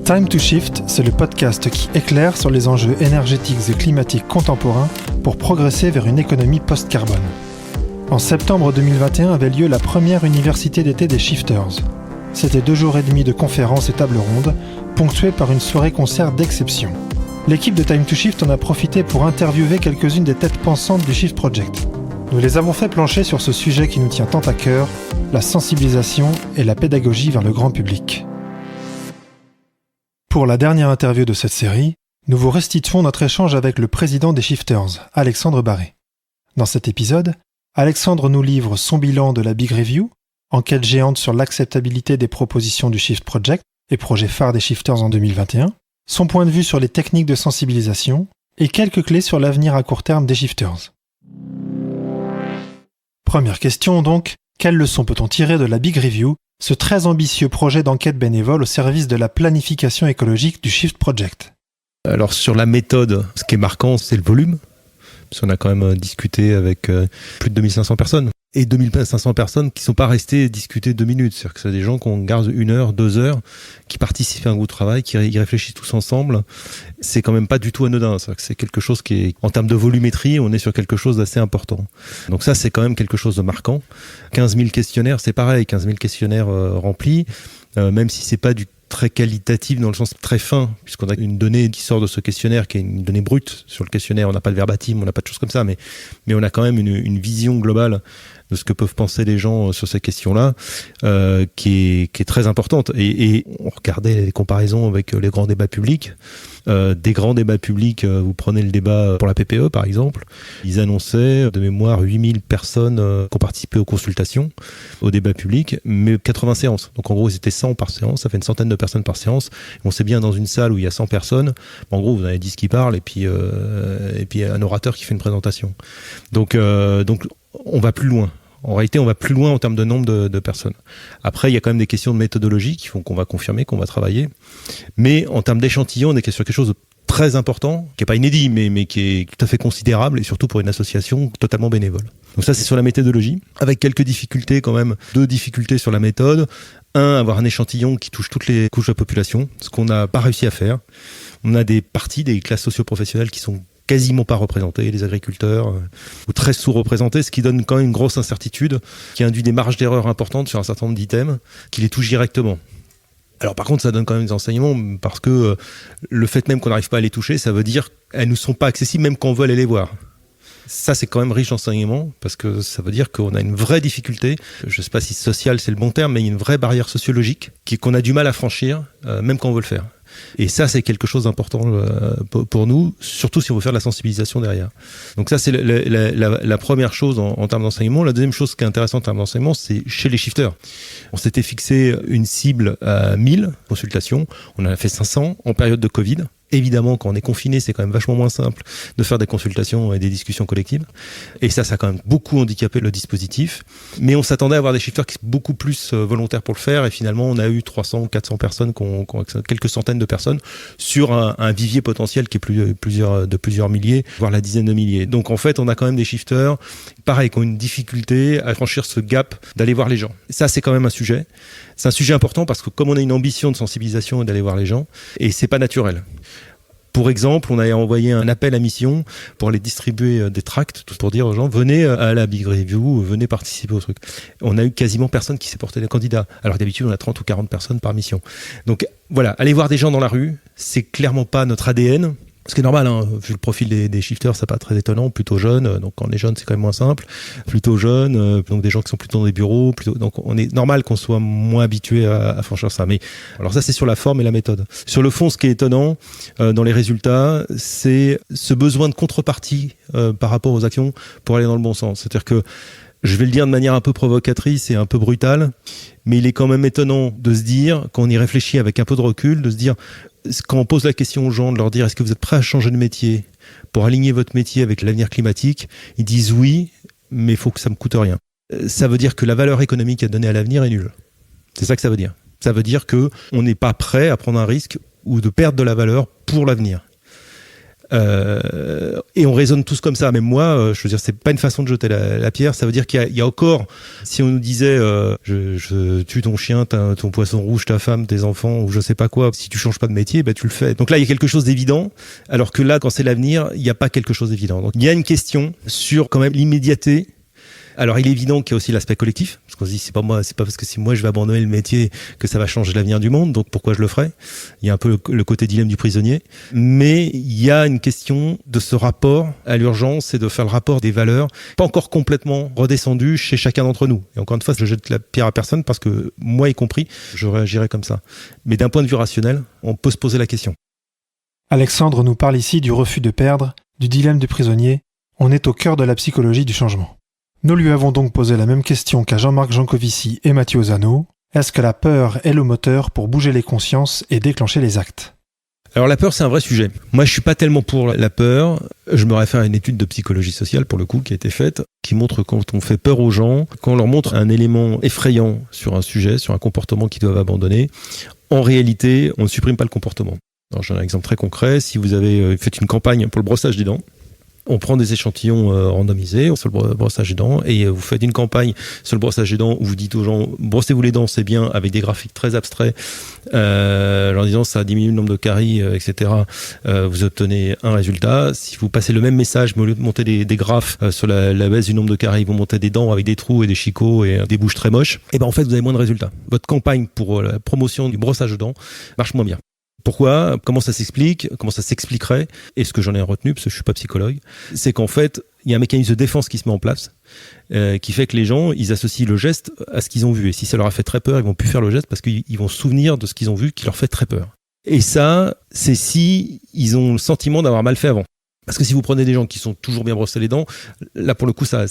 Time to Shift, c'est le podcast qui éclaire sur les enjeux énergétiques et climatiques contemporains pour progresser vers une économie post-carbone. En septembre 2021 avait lieu la première université d'été des Shifters. C'était 2 jours et demi de conférences et tables rondes, ponctuées par une soirée-concert d'exception. L'équipe de Time to Shift en a profité pour interviewer quelques-unes des têtes pensantes du Shift Project. Nous les avons fait plancher sur ce sujet qui nous tient tant à cœur, la sensibilisation et la pédagogie vers le grand public. Pour la dernière interview de cette série, nous vous restituons notre échange avec le président des Shifters, Alexandre Barré. Dans cet épisode, Alexandre nous livre son bilan de la Big Review, enquête géante sur l'acceptabilité des propositions du Shift Project et projet phare des Shifters en 2021, son point de vue sur les techniques de sensibilisation et quelques clés sur l'avenir à court terme des Shifters. Première question donc, quelles leçons peut-on tirer de la Big Review, ce très ambitieux projet d'enquête bénévole au service de la planification écologique du Shift Project? Alors sur la méthode, ce qui est marquant, c'est le volume. Parce qu'on a quand même discuté avec plus de 2500 personnes. Et 2500 personnes qui ne sont pas restées discuter 2 minutes. C'est-à-dire que c'est des gens qu'on garde 1 heure, 2 heures, qui participent à un groupe de travail, qui y réfléchissent tous ensemble. C'est quand même pas du tout anodin. C'est-à-dire que c'est quelque chose qui est, en termes de volumétrie, on est sur quelque chose d'assez important. Donc ça, c'est quand même quelque chose de marquant. 15 000 questionnaires, c'est pareil. 15 000 questionnaires remplis, même si c'est pas du très qualitatif dans le sens très fin, puisqu'on a une donnée qui sort de ce questionnaire, qui est une donnée brute sur le questionnaire. On n'a pas de verbatim, on n'a pas de choses comme ça, mais on a quand même une vision globale de ce que peuvent penser les gens sur ces questions-là, qui est très importante. Et on regardait les comparaisons avec les grands débats publics. Des grands débats publics, vous prenez le débat pour la PPE par exemple, ils annonçaient de mémoire 8000 personnes qui ont participé aux consultations, au débat public, mais 80 séances. Donc en gros, ils étaient 100 par séance, ça fait une centaine de personnes par séance. On sait bien dans une salle où il y a 100 personnes, en gros, vous en avez 10 qui parlent et puis un orateur qui fait une présentation. Donc on va plus loin. En réalité, on va plus loin en termes de nombre de personnes. Après, il y a quand même des questions de méthodologie qui font qu'on va confirmer, qu'on va travailler. Mais en termes d'échantillon, on est sur quelque chose de très important, qui n'est pas inédit, mais qui est tout à fait considérable, et surtout pour une association totalement bénévole. Donc ça, c'est sur la méthodologie, avec quelques difficultés quand même. 2 difficultés sur la méthode. 1, avoir un échantillon qui touche toutes les couches de la population, ce qu'on n'a pas réussi à faire. On a des parties, des classes socio-professionnelles qui sont quasiment pas représentés, les agriculteurs, ou très sous-représentés, ce qui donne quand même une grosse incertitude, qui induit des marges d'erreur importantes sur un certain nombre d'items, qui les touchent directement. Alors par contre, ça donne quand même des enseignements, parce que le fait même qu'on n'arrive pas à les toucher, ça veut dire qu'elles ne sont pas accessibles même quand on veut aller les voir. Ça, c'est quand même riche d'enseignements, parce que ça veut dire qu'on a une vraie difficulté, je ne sais pas si social c'est le bon terme, mais il y a une vraie barrière sociologique qu'on a du mal à franchir, même quand on veut le faire. Et ça, c'est quelque chose d'important pour nous, surtout si on veut faire de la sensibilisation derrière. Donc ça, c'est la première chose en termes d'enseignement. La deuxième chose qui est intéressante en termes d'enseignement, c'est chez les shifters. On s'était fixé une cible à 1000 consultations. On en a fait 500 en période de Covid. Évidemment, quand on est confiné, c'est quand même vachement moins simple de faire des consultations et des discussions collectives. Et ça a quand même beaucoup handicapé le dispositif. Mais on s'attendait à avoir des shifters qui sont beaucoup plus volontaires pour le faire. Et finalement, on a eu 300 ou 400 personnes, quelques centaines de personnes, sur un vivier potentiel qui est de plusieurs milliers, voire la dizaine de milliers. Donc en fait, on a quand même des shifters, pareil, qui ont une difficulté à franchir ce gap d'aller voir les gens. Ça, c'est quand même un sujet. C'est un sujet important parce que comme on a une ambition de sensibilisation et d'aller voir les gens, et c'est pas naturel. Pour exemple, on a envoyé un appel à mission pour aller distribuer des tracts, pour dire aux gens, venez à la Big Review, venez participer au truc. On a eu quasiment personne qui s'est porté des candidats. Alors d'habitude, on a 30 ou 40 personnes par mission. Donc voilà, aller voir des gens dans la rue, c'est clairement pas notre ADN. Ce qui est normal, hein, vu le profil des shifters, c'est pas très étonnant, plutôt jeunes, donc quand on est jeune, c'est quand même moins simple, plutôt jeunes, donc des gens qui sont plutôt dans des bureaux, donc on est normal qu'on soit moins habitué à franchir ça. Mais alors ça, c'est sur la forme et la méthode. Sur le fond, ce qui est étonnant dans les résultats, c'est ce besoin de contrepartie par rapport aux actions pour aller dans le bon sens. C'est-à-dire que, je vais le dire de manière un peu provocatrice et un peu brutale, mais il est quand même étonnant de se dire, quand on y réfléchit avec un peu de recul, de se dire, quand on pose la question aux gens, de leur dire est-ce que vous êtes prêts à changer de métier pour aligner votre métier avec l'avenir climatique, ils disent oui, mais il faut que ça me coûte rien. Ça veut dire que la valeur économique à donner à l'avenir est nulle. C'est ça que ça veut dire. Ça veut dire qu'on n'est pas prêt à prendre un risque ou de perdre de la valeur pour l'avenir. Et on raisonne tous comme ça. Même moi, je veux dire, c'est pas une façon de jeter la pierre. Ça veut dire qu'il y a encore, si on nous disait, je tue ton chien, ton poisson rouge, ta femme, tes enfants, ou je sais pas quoi, si tu changes pas de métier, tu le fais. Donc là, il y a quelque chose d'évident. Alors que là, quand c'est l'avenir, il n'y a pas quelque chose d'évident. Donc il y a une question sur quand même l'immédiateté. Alors, il est évident qu'il y a aussi l'aspect collectif, parce qu'on se dit, c'est pas parce que si moi je vais abandonner le métier que ça va changer l'avenir du monde, donc pourquoi je le ferais? Il y a un peu le côté dilemme du prisonnier. Mais il y a une question de ce rapport à l'urgence et de faire le rapport des valeurs, pas encore complètement redescendu chez chacun d'entre nous. Et encore une fois, je jette la pierre à personne parce que moi y compris, je réagirais comme ça. Mais d'un point de vue rationnel, on peut se poser la question. Alexandre nous parle ici du refus de perdre, du dilemme du prisonnier. On est au cœur de la psychologie du changement. Nous lui avons donc posé la même question qu'à Jean-Marc Jancovici et Mathieu Ozano. Est-ce que la peur est le moteur pour bouger les consciences et déclencher les actes ? Alors la peur, c'est un vrai sujet. Moi, je suis pas tellement pour la peur. Je me réfère à une étude de psychologie sociale, pour le coup, qui a été faite, qui montre quand on fait peur aux gens, quand on leur montre un élément effrayant sur un sujet, sur un comportement qu'ils doivent abandonner, en réalité, on ne supprime pas le comportement. Alors, j'ai un exemple très concret. Si vous avez fait une campagne pour le brossage des dents, on prend des échantillons randomisés sur le brossage des dents et vous faites une campagne sur le brossage des dents où vous dites aux gens brossez-vous les dents, c'est bien, avec des graphiques très abstraits, en disant ça diminue le nombre de caries, etc. Vous obtenez un résultat. Si vous passez le même message, mais au lieu de monter des graphes sur la baisse du nombre de caries, vous montez des dents avec des trous et des chicots et des bouches très moches, et en fait vous avez moins de résultats. Votre campagne pour la promotion du brossage de dents marche moins bien. Pourquoi ? Comment ça s'explique ? Comment ça s'expliquerait ? Et ce que j'en ai retenu, parce que je suis pas psychologue, c'est qu'en fait, il y a un mécanisme de défense qui se met en place, qui fait que les gens, ils associent le geste à ce qu'ils ont vu. Et si ça leur a fait très peur, ils vont plus faire le geste parce qu'ils vont se souvenir de ce qu'ils ont vu qui leur fait très peur. Et ça, c'est si ils ont le sentiment d'avoir mal fait avant. Parce que si vous prenez des gens qui sont toujours bien brossés les dents, là pour le coup ça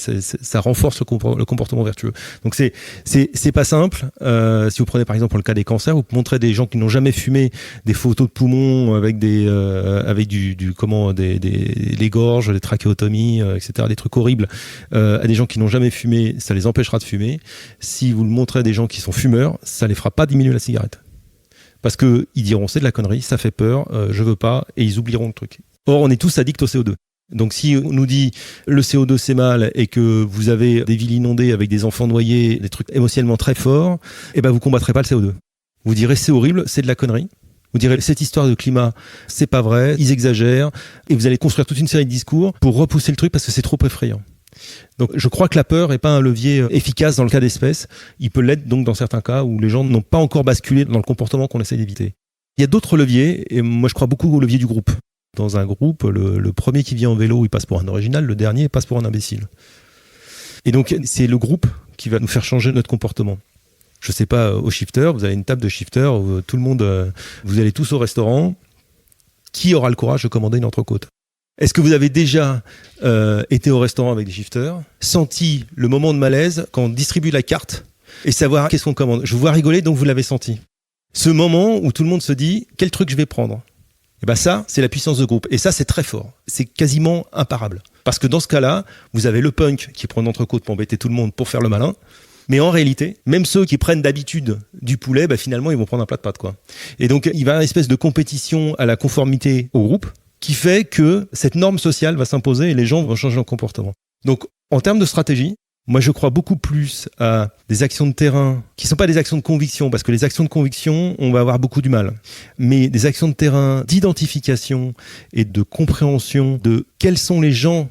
renforce le comportement vertueux. Donc c'est pas simple. Si vous prenez par exemple pour le cas des cancers, vous montrez des gens qui n'ont jamais fumé des photos de poumons avec des gorges, des trachéotomies, etc. Des trucs horribles à des gens qui n'ont jamais fumé, ça les empêchera de fumer. Si vous le montrez à des gens qui sont fumeurs, ça les fera pas diminuer la cigarette. Parce que ils diront c'est de la connerie, ça fait peur, je veux pas, et ils oublieront le truc. Or, on est tous addicts au CO2. Donc, si on nous dit le CO2 c'est mal et que vous avez des villes inondées avec des enfants noyés, des trucs émotionnellement très forts, vous combattrez pas le CO2. Vous direz c'est horrible, c'est de la connerie. Vous direz cette histoire de climat, c'est pas vrai, ils exagèrent, et vous allez construire toute une série de discours pour repousser le truc parce que c'est trop effrayant. Donc, je crois que la peur est pas un levier efficace dans le cas d'espèce. Il peut l'être donc dans certains cas où les gens n'ont pas encore basculé dans le comportement qu'on essaie d'éviter. Il y a d'autres leviers, et moi je crois beaucoup au levier du groupe. Dans un groupe, le premier qui vient en vélo, il passe pour un original, le dernier passe pour un imbécile. Et donc, c'est le groupe qui va nous faire changer notre comportement. Je sais pas, au shifter, vous avez une table de shifter où tout le monde, vous allez tous au restaurant. Qui aura le courage de commander une entrecôte ? Est-ce que vous avez déjà été au restaurant avec des shifters, senti le moment de malaise quand on distribue la carte et savoir qu'est-ce qu'on commande ? Je vous vois rigoler, donc vous l'avez senti. Ce moment où tout le monde se dit, quel truc je vais prendre ? Et ça, c'est la puissance de groupe. Et ça, c'est très fort. C'est quasiment imparable. Parce que dans ce cas-là, vous avez le punk qui prend une entrecôte pour embêter tout le monde, pour faire le malin. Mais en réalité, même ceux qui prennent d'habitude du poulet, finalement, ils vont prendre un plat de pâtes, quoi. Et donc, il va y avoir une espèce de compétition à la conformité au groupe qui fait que cette norme sociale va s'imposer et les gens vont changer leur comportement. Donc, en termes de stratégie, moi, je crois beaucoup plus à des actions de terrain qui ne sont pas des actions de conviction, parce que les actions de conviction, on va avoir beaucoup du mal. Mais des actions de terrain d'identification et de compréhension de quels sont les gens,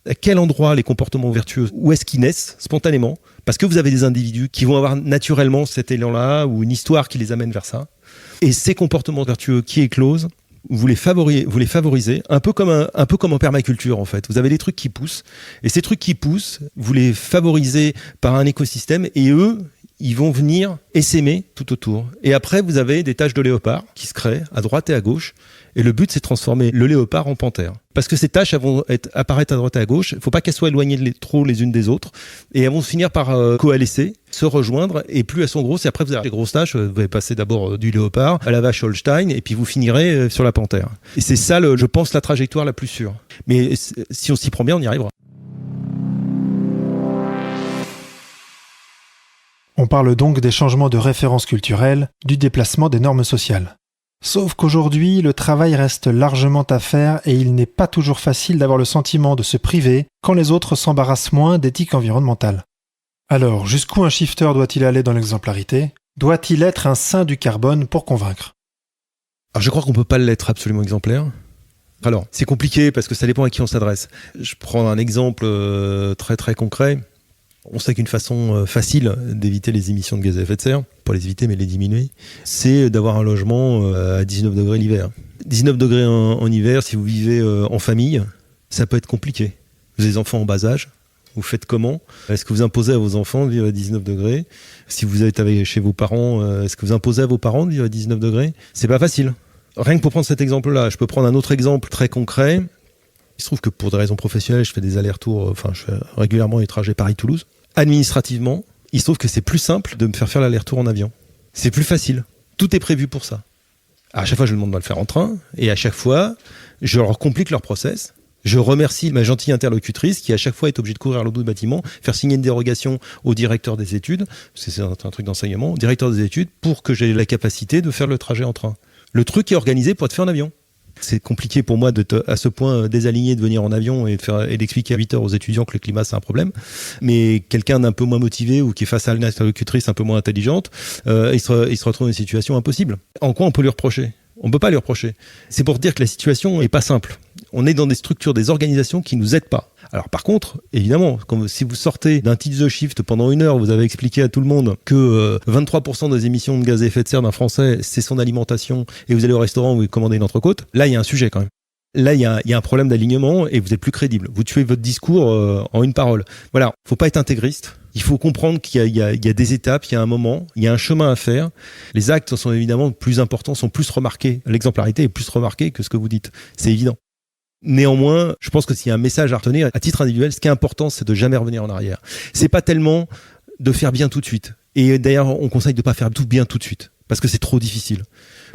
à quel endroit les comportements vertueux, où est-ce qu'ils naissent spontanément, parce que vous avez des individus qui vont avoir naturellement cet élan-là ou une histoire qui les amène vers ça. Et ces comportements vertueux qui éclosent, vous les favorisez, un peu comme en permaculture en fait. Vous avez des trucs qui poussent, et ces trucs qui poussent, vous les favorisez par un écosystème, et eux, ils vont venir essaimer tout autour. Et après, vous avez des taches de léopard qui se créent à droite et à gauche, et le but, c'est de transformer le léopard en panthère. Parce que ces taches, elles vont apparaître à droite et à gauche, il ne faut pas qu'elles soient éloignées trop les unes des autres, et elles vont finir par coalescer, se rejoindre, et plus elles sont grosses, et après vous avez les grosses taches, vous allez passer d'abord du léopard à la vache Holstein, et puis vous finirez sur la panthère. Et c'est ça, je pense, la trajectoire la plus sûre. Mais si on s'y prend bien, on y arrivera. On parle donc des changements de référence culturelle, du déplacement des normes sociales. Sauf qu'aujourd'hui, le travail reste largement à faire et il n'est pas toujours facile d'avoir le sentiment de se priver quand les autres s'embarrassent moins d'éthique environnementale. Alors, jusqu'où un shifter doit-il aller dans l'exemplarité ? Doit-il être un saint du carbone pour convaincre ? Alors je crois qu'on peut pas l'être absolument exemplaire. Alors, c'est compliqué parce que ça dépend à qui on s'adresse. Je prends un exemple très très concret. On sait qu'une façon facile d'éviter les émissions de gaz à effet de serre, pas les éviter mais les diminuer, c'est d'avoir un logement à 19 degrés l'hiver. 19 degrés en hiver, si vous vivez en famille, ça peut être compliqué. Vous avez des enfants en bas âge, vous faites comment ? Est-ce que vous imposez à vos enfants de vivre à 19 degrés ? Si vous êtes chez vos parents, est-ce que vous imposez à vos parents de vivre à 19 degrés ? C'est pas facile. Rien que pour prendre cet exemple-là, je peux prendre un autre exemple très concret. Il se trouve que pour des raisons professionnelles, je fais des allers-retours, je fais régulièrement les trajets Paris-Toulouse. Administrativement, il se trouve que c'est plus simple de me faire l'aller-retour en avion. C'est plus facile. Tout est prévu pour ça. À chaque fois, je leur demande de le faire en train, et à chaque fois, je leur complique leur process. Je remercie ma gentille interlocutrice qui, à chaque fois, est obligée de courir à l'autre bout du bâtiment, faire signer une dérogation au directeur des études, parce que c'est un truc d'enseignement, au directeur des études, pour que j'ai la capacité de faire le trajet en train. Le truc est organisé pour être fait en avion. C'est compliqué pour moi d'être à ce point désaligné de venir en avion et d'expliquer à 8 heures aux étudiants que le climat c'est un problème. Mais quelqu'un d'un peu moins motivé ou qui est face à une interlocutrice un peu moins intelligente, il se retrouve dans une situation impossible. En quoi on peut lui reprocher ? On ne peut pas lui reprocher. C'est pour dire que la situation n'est pas simple. On est dans des structures, des organisations qui ne nous aident pas. Alors par contre, évidemment, si vous sortez d'un Teach the Shift pendant 1 heure, vous avez expliqué à tout le monde que 23% des émissions de gaz à effet de serre d'un Français, c'est son alimentation, et vous allez au restaurant où vous commandez une entrecôte, là il y a un sujet quand même. Là, il y a un problème d'alignement et vous êtes plus crédible. Vous tuez votre discours en une parole. Voilà, faut pas être intégriste. Il faut comprendre qu'il y a des étapes, il y a un moment, il y a un chemin à faire. Les actes sont évidemment plus importants, sont plus remarqués. L'exemplarité est plus remarquée que ce que vous dites. C'est évident. Néanmoins, je pense que s'il y a un message à retenir, à titre individuel, ce qui est important, c'est de jamais revenir en arrière. C'est pas tellement de faire bien tout de suite. Et d'ailleurs, on conseille de pas faire tout bien tout de suite. Parce que c'est trop difficile.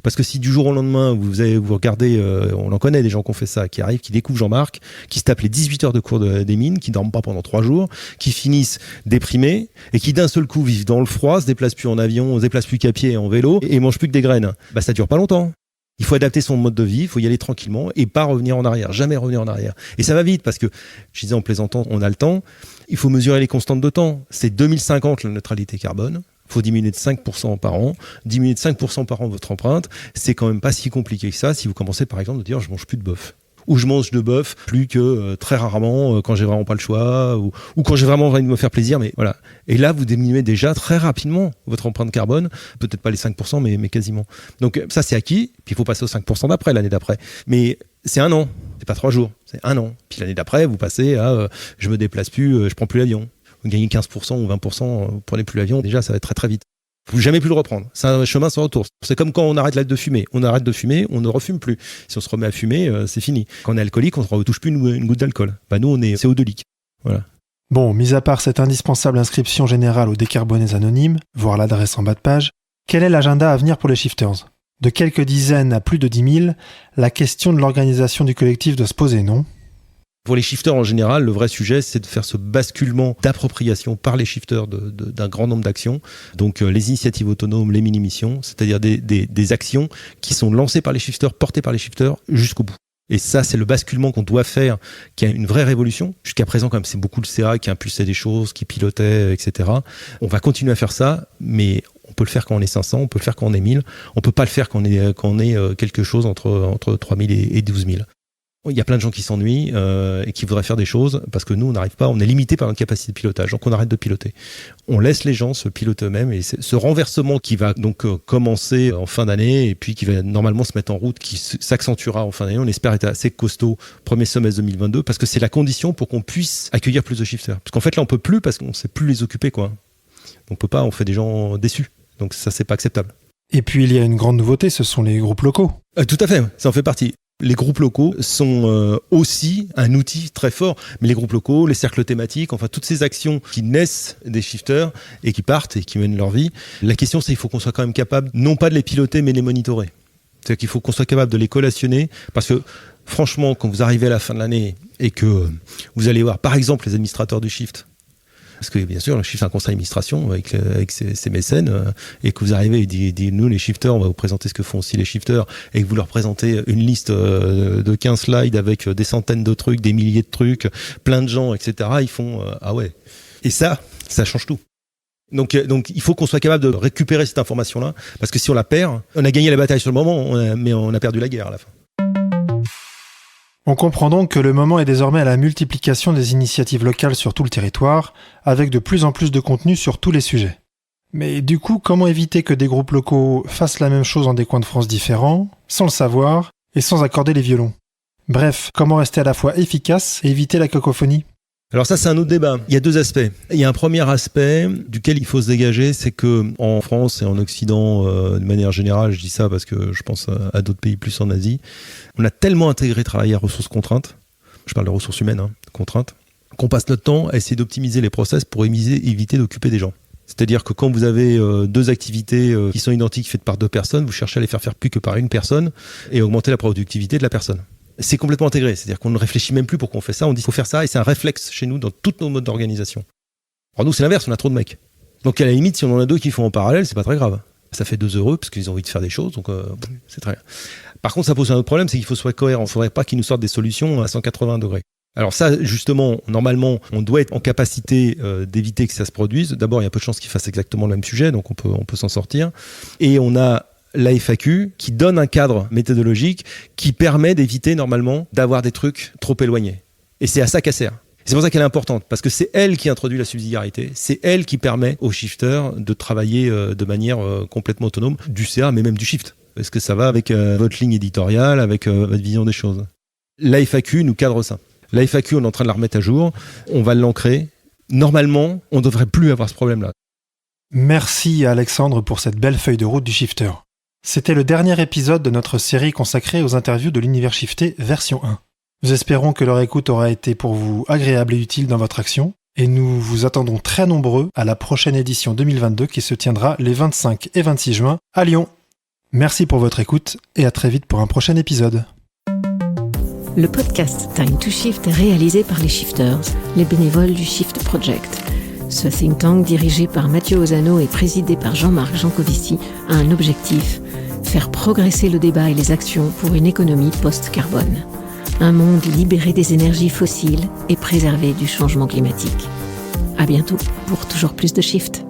Parce que si du jour au lendemain, vous regardez, on en connaît des gens qui ont fait ça, qui arrivent, qui découvrent Jean-Marc, qui se tapent les 18 heures de cours des mines, qui dorment pas pendant 3 jours, qui finissent déprimés, et qui d'un seul coup vivent dans le froid, se déplacent plus en avion, se déplacent plus qu'à pied et en vélo, et mangent plus que des graines. Bah, ça dure pas longtemps. Il faut adapter son mode de vie, il faut y aller tranquillement, et pas revenir en arrière, jamais revenir en arrière. Et ça va vite, parce que, je disais en plaisantant, on a le temps, il faut mesurer les constantes de temps. C'est 2050 la neutralité carbone. Il faut diminuer de 5% par an. Diminuer de 5% par an votre empreinte, c'est quand même pas si compliqué que ça si vous commencez par exemple de dire je mange plus de bœuf. Ou je mange de bœuf plus que très rarement quand j'ai vraiment pas le choix ou quand j'ai vraiment envie de me faire plaisir. Mais voilà. Et là, vous diminuez déjà très rapidement votre empreinte carbone. Peut-être pas les 5%, mais quasiment. Donc ça, c'est acquis. Puis il faut passer aux 5% d'après, l'année d'après. Mais c'est 1 an. C'est pas 3 jours. C'est 1 an. Puis l'année d'après, vous passez à je me déplace plus, je prends plus l'avion. Vous gagnez 15% ou 20%, vous prenez plus l'avion, déjà ça va être très très vite. Vous ne jamais plus le reprendre. C'est un chemin sans retour. C'est comme quand on arrête de fumer. On arrête de fumer, on ne refume plus. Si on se remet à fumer, c'est fini. Quand on est alcoolique, on ne retouche plus une goutte d'alcool. Bah nous, on est CO2-lique. Voilà. Bon, mis à part cette indispensable inscription générale aux décarbonés anonymes, voire l'adresse en bas de page, quel est l'agenda à venir pour les shifters ? De quelques dizaines à plus de 10 000, la question de l'organisation du collectif doit se poser, non ? Pour les shifters en général, le vrai sujet, c'est de faire ce basculement d'appropriation par les shifters d'un grand nombre d'actions. Donc les initiatives autonomes, les mini-missions, c'est-à-dire des actions qui sont lancées par les shifters, portées par les shifters jusqu'au bout. Et ça, c'est le basculement qu'on doit faire, qui a une vraie révolution. Jusqu'à présent, quand même, c'est beaucoup le CA qui impulsait des choses, qui pilotait, etc. On va continuer à faire ça, mais on peut le faire quand on est 500, on peut le faire quand on est 1000. On peut pas le faire quand on est quelque chose entre 3000 et 12 000. Il y a plein de gens qui s'ennuient et qui voudraient faire des choses parce que nous, on n'arrive pas, on est limité par notre capacité de pilotage, donc on arrête de piloter. On laisse les gens se piloter eux-mêmes et ce renversement qui va donc commencer en fin d'année et puis qui va normalement se mettre en route, qui s'accentuera en fin d'année, on espère être assez costaud premier semestre 2022 parce que c'est la condition pour qu'on puisse accueillir plus de shifters. Parce qu'en fait là, on peut plus parce qu'on ne sait plus les occuper, quoi. On peut pas, on fait des gens déçus. Donc ça, c'est pas acceptable. Et puis il y a une grande nouveauté, ce sont les groupes locaux. Tout à fait, ça en fait partie. Les groupes locaux sont aussi un outil très fort, mais les groupes locaux, les cercles thématiques, enfin toutes ces actions qui naissent des shifters et qui partent et qui mènent leur vie, la question c'est qu'il faut qu'on soit quand même capable, non pas de les piloter, mais de les monitorer. C'est-à-dire qu'il faut qu'on soit capable de les collationner, parce que franchement, quand vous arrivez à la fin de l'année et que vous allez voir, par exemple, les administrateurs du shift, Parce que bien sûr, le shift, c'est un conseil d'administration avec ses mécènes, et que vous arrivez et dites, nous les shifters, on va vous présenter ce que font aussi les shifters, et que vous leur présentez une liste de 15 slides avec des centaines de trucs, des milliers de trucs, plein de gens, etc. Ils font ah ouais. Et ça change tout. Donc il faut qu'on soit capable de récupérer cette information-là, parce que si on la perd, on a gagné la bataille sur le moment, mais on a perdu la guerre à la fin. On comprend donc que le moment est désormais à la multiplication des initiatives locales sur tout le territoire, avec de plus en plus de contenu sur tous les sujets. Mais du coup, comment éviter que des groupes locaux fassent la même chose dans des coins de France différents, sans le savoir, et sans accorder les violons ? Bref, comment rester à la fois efficace et éviter la cacophonie ? Alors ça, c'est un autre débat. Il y a deux aspects. Il y a un premier aspect duquel il faut se dégager, c'est que en France et en Occident, de manière générale, je dis ça parce que je pense à d'autres pays plus en Asie, on a tellement intégré travailler à ressources contraintes, je parle de ressources humaines, contraintes, qu'on passe notre temps à essayer d'optimiser les process pour éviter d'occuper des gens. C'est-à-dire que quand vous avez deux activités qui sont identiques faites par deux personnes, vous cherchez à les faire plus que par une personne et augmenter la productivité de la personne. C'est complètement intégré, c'est-à-dire qu'on ne réfléchit même plus pourquoi on fait ça, on dit qu'il faut faire ça, et c'est un réflexe chez nous dans tous nos modes d'organisation. Alors nous, c'est l'inverse, on a trop de mecs. Donc à la limite, si on en a deux qui font en parallèle, c'est pas très grave. Ça fait 2 heureux parce qu'ils ont envie de faire des choses, donc c'est très bien. Par contre, ça pose un autre problème, c'est qu'il faut soit cohérent. Il ne faudrait pas qu'ils nous sortent des solutions à 180 degrés. Alors ça, justement, normalement, on doit être en capacité d'éviter que ça se produise. D'abord, il y a peu de chances qu'ils fassent exactement le même sujet, donc on peut s'en sortir. Et on a la FAQ qui donne un cadre méthodologique qui permet d'éviter normalement d'avoir des trucs trop éloignés. Et c'est à ça qu'elle sert. C'est pour ça qu'elle est importante, parce que c'est elle qui introduit la subsidiarité, c'est elle qui permet aux shifters de travailler de manière complètement autonome, du CA, mais même du shift. Parce que ça va avec votre ligne éditoriale, avec votre vision des choses. La FAQ nous cadre ça. La FAQ, on est en train de la remettre à jour, on va l'ancrer. Normalement, on ne devrait plus avoir ce problème-là. Merci à Alexandre pour cette belle feuille de route du shifter. C'était le dernier épisode de notre série consacrée aux interviews de l'univers shifté version 1. Nous espérons que leur écoute aura été pour vous agréable et utile dans votre action, et nous vous attendons très nombreux à la prochaine édition 2022 qui se tiendra les 25 et 26 juin à Lyon. Merci pour votre écoute et à très vite pour un prochain épisode. Le podcast Time to Shift est réalisé par les Shifters, les bénévoles du Shift Project. Ce think tank dirigé par Mathieu Ozano et présidé par Jean-Marc Jancovici a un objectif, faire progresser le débat et les actions pour une économie post-carbone. Un monde libéré des énergies fossiles et préservé du changement climatique. À bientôt pour toujours plus de Shift.